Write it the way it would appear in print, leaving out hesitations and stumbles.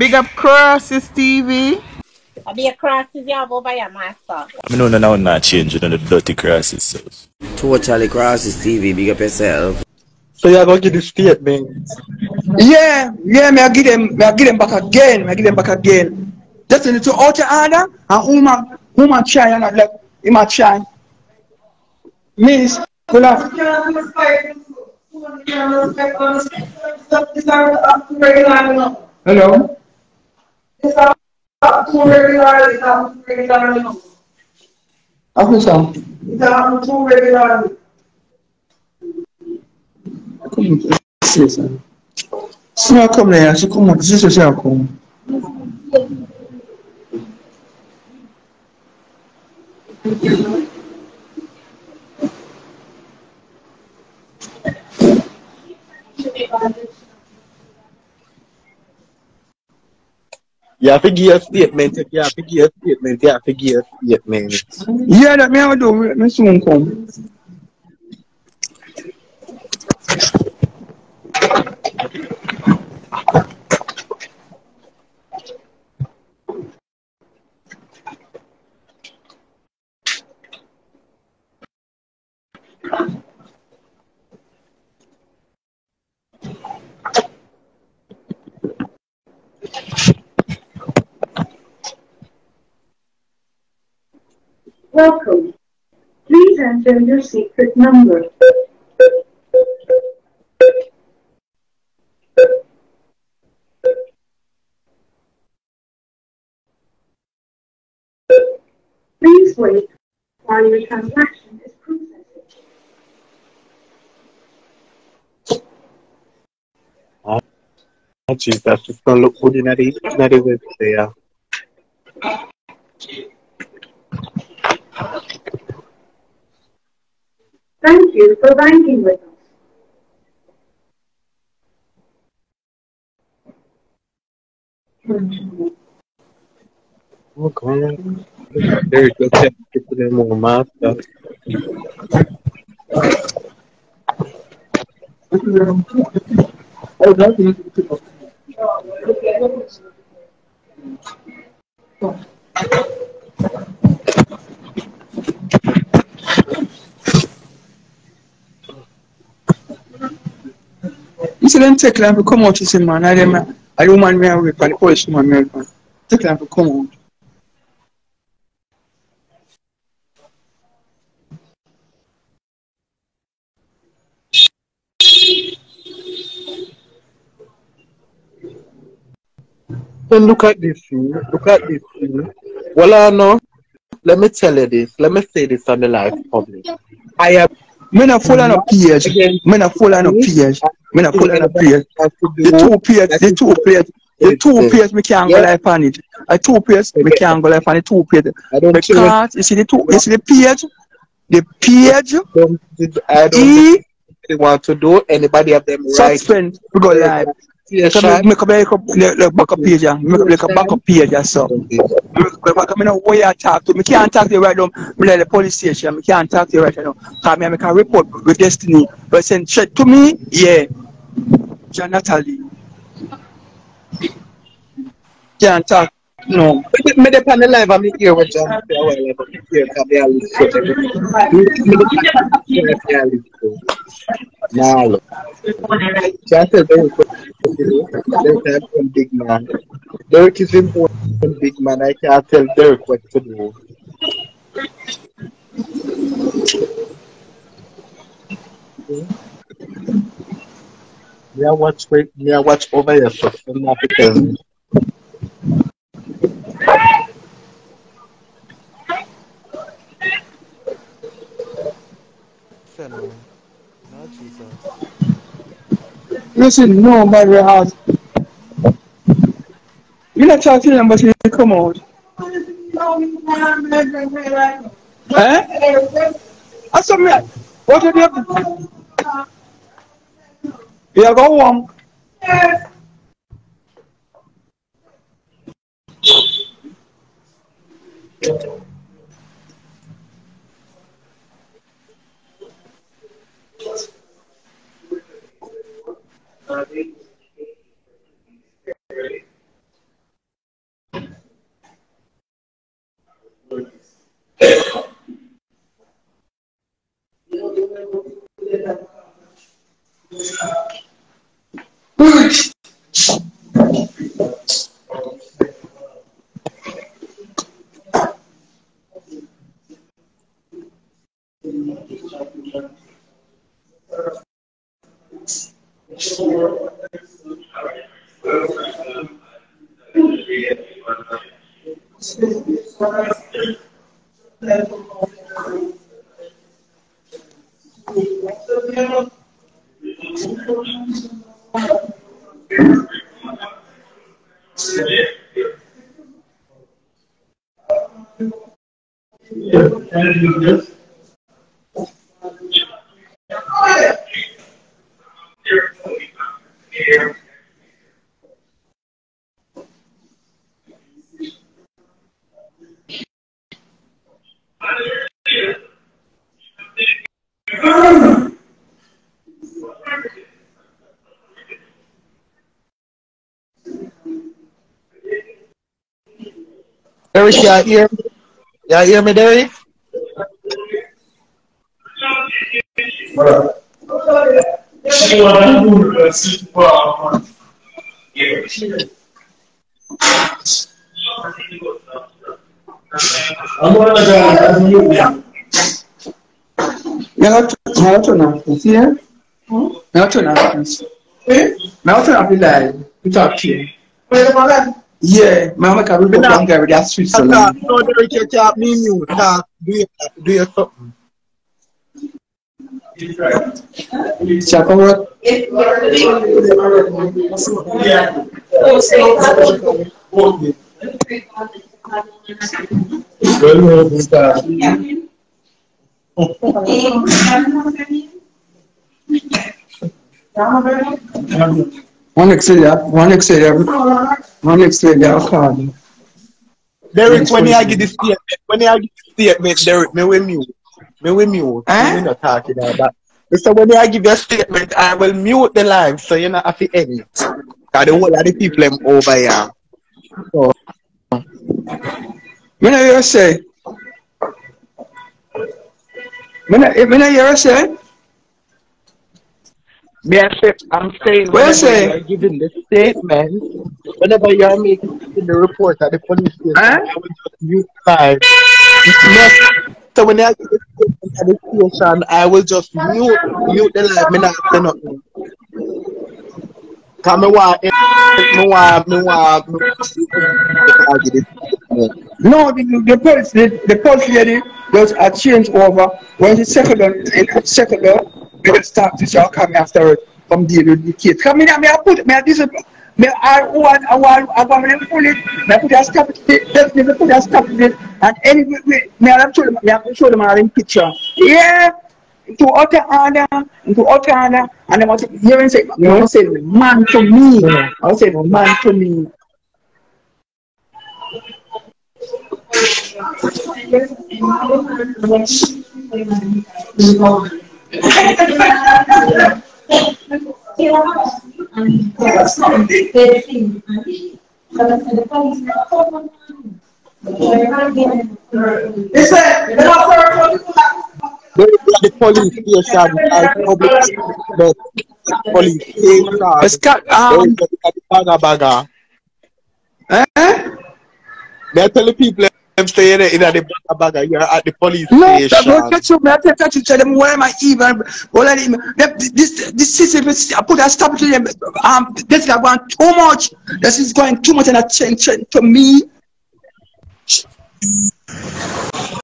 Big up Crosses TV. I be a crosses you have over your master. I know now not changing on the dirty crosses. So. Totally Crosses TV, big up yourself. So you're gonna give the statement? Yeah, me I give them back again. Just in to out order and woman try and like him a try. Miss, good luck. Hello? Officer. Come come here, she come on, this is her come. You have to give a statement. You have to give a statement. You have to give a statement. Yeah, that me I do. Me soon come. Welcome. Please enter your secret number. Please wait while your transaction is processing. Oh, Jesus, it's gonna look good in the web there. Thank you for banking with us. Oh, God. Derrick, let's get to them more master. You see them take time to come out, you see man. I don't man me away, and the police man me away. Take time to come out. Then look at this thing. Look at this thing. Well, I know. Let me tell you this. Let me say this on the live public. I am. Me not full on a page. Me not full on a page. Me not full on a page. The two page me can't go live on it. A two page me can't go live on the two page. Because you see the page. The page. I don't want to do. Anybody have them right? Suspend. We go live. So make a backup page. Make a backup page. So. I know where you talk to. I can't talk to you right now. I'm at the police station. I can't talk to you right now. Because I can report with Destiny. But send straight to me, yeah. John Natalie. Can't talk. No. Me on the live and me hear what John say a while ago. Me hear Nah, look. Just tell Derrick what to do. Derrick is a big man. Derrick is important big man. I can't tell Derrick what to do. Me I watch over here, so I'm not tell me. No, Jesus. Listen, nobody has. You're not talking to them, but you come out. Eh? I saw me. What are you? You go home. Derrick, you hear me, Derrick? Yeah, Mama can read the Gary, that's Switzerland. No, Derrick, you can't be mute. Do your something. Chakora. One extra, card. Derrick, when you give the statement, Derrick, me will mute. Me not talking about that. So when I give you a statement, I will mute the live, so you're not have to end it. Because the whole of the people them over here. So. When I hear say, I'm saying whenever you're giving the statement, whenever you're making the report at the police station, I will just mute live. So when I give the statement at the station, I will just mute the live. Me not say nothing. Cause no, the police lady was a change over when she settled on we will start to show come after from deal with the kids. Come in and I put I want to pull it, I put a stop it, definitely put a stop it, and anyway, I show them all in picture. Yeah. Into utter order, and I want to hear and say, man to me. I say, man to me. The police station, the police station, baga. They tell the people them stay in the baga. You're at the police station. Tell them why am I even? This system, I put a stop to them. This is going too much. This is going too much and attention to me.